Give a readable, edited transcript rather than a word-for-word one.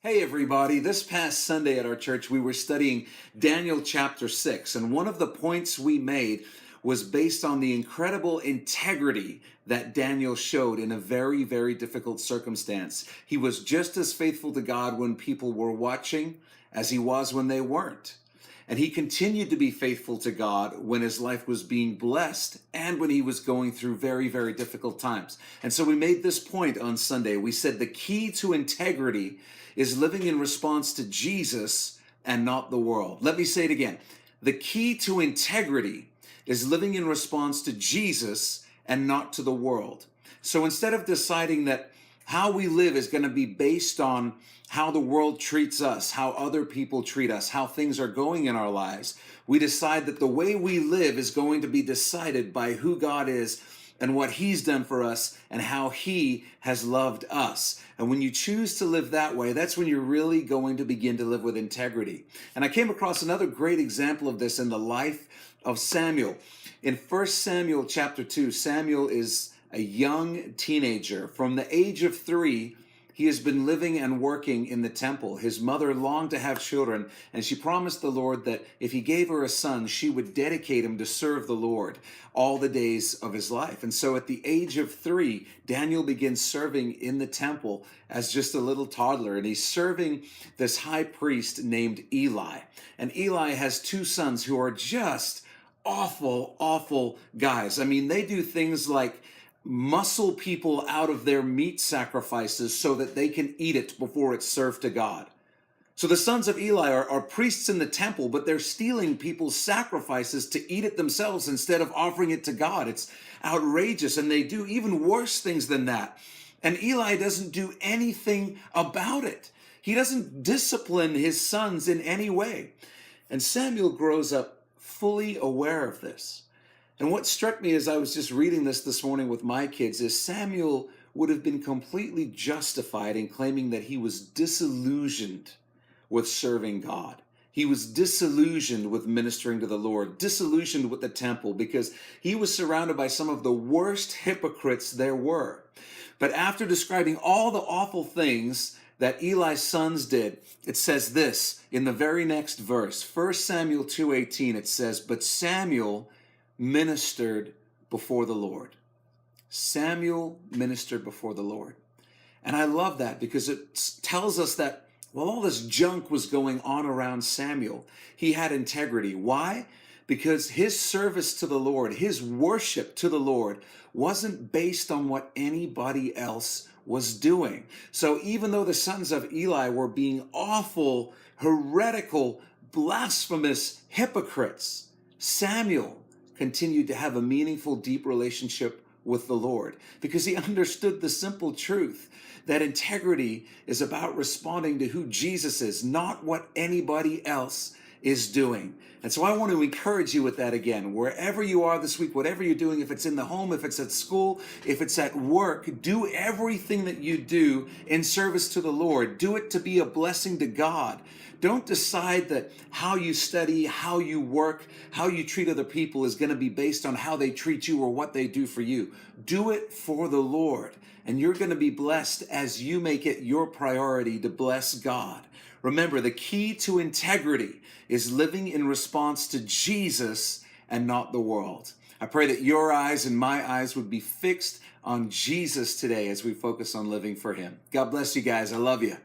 Hey everybody, this past Sunday at our church we were studying Daniel chapter 6, and one of the points we made was based on the incredible integrity that Daniel showed in a very, very difficult circumstance. He was just as faithful to God when people were watching as he was when they weren't. And he continued to be faithful to God when his life was being blessed and when he was going through very, very difficult times. And so we made this point on Sunday. We said the key to integrity is living in response to Jesus and not the world. Let me say it again. The key to integrity is living in response to Jesus and not to the world. So instead of deciding that how we live is going to be based on how the world treats us, how other people treat us, how things are going in our lives, we decide that the way we live is going to be decided by who God is and what he's done for us and how he has loved us. And when you choose to live that way, that's when you're really going to begin to live with integrity. And I came across another great example of this in the life of Samuel. In 1 Samuel chapter 2, Samuel is a young teenager. From the age of 3, he has been living and working in the temple. His mother longed to have children, and she promised the Lord that if he gave her a son, she would dedicate him to serve the Lord all the days of his life. And so at the age of 3, Daniel begins serving in the temple as just a little toddler, and he's serving this high priest named Eli. And Eli has 2 sons who are just awful guys. I mean, they do things like muscle people out of their meat sacrifices so that they can eat it before it's served to God. So the sons of Eli are priests in the temple, but they're stealing people's sacrifices to eat it themselves instead of offering it to God. It's outrageous, and they do even worse things than that. And Eli doesn't do anything about it. He doesn't discipline his sons in any way. And Samuel grows up fully aware of this. And what struck me as I was just reading this morning with my kids is Samuel would have been completely justified in claiming that he was disillusioned with serving God. He was disillusioned with ministering to the Lord, disillusioned with the temple, because he was surrounded by some of the worst hypocrites there were. But after describing all the awful things that Eli's sons did, it says this in the very next verse, 1 Samuel 2:18, it says, "But Samuel ministered before the Lord." Samuel ministered before the Lord. And I love that because it tells us that while all this junk was going on around Samuel, he had integrity. Why? Because his service to the Lord, his worship to the Lord, wasn't based on what anybody else was doing. So even though the sons of Eli were being awful, heretical, blasphemous hypocrites, Samuel continued to have a meaningful, deep relationship with the Lord because he understood the simple truth that integrity is about responding to who Jesus is, not what anybody else is doing. And so I want to encourage you with that again. Wherever you are this week, whatever you're doing, if it's in the home, if it's at school, if it's at work, do everything that you do in service to the Lord. Do it to be a blessing to God. Don't decide that how you study, how you work, how you treat other people is going to be based on how they treat you or what they do for you. Do it for the Lord, and you're going to be blessed as you make it your priority to bless God. Remember, the key to integrity is living in response to Jesus and not the world. I pray that your eyes and my eyes would be fixed on Jesus today as we focus on living for him. God bless you guys. I love you.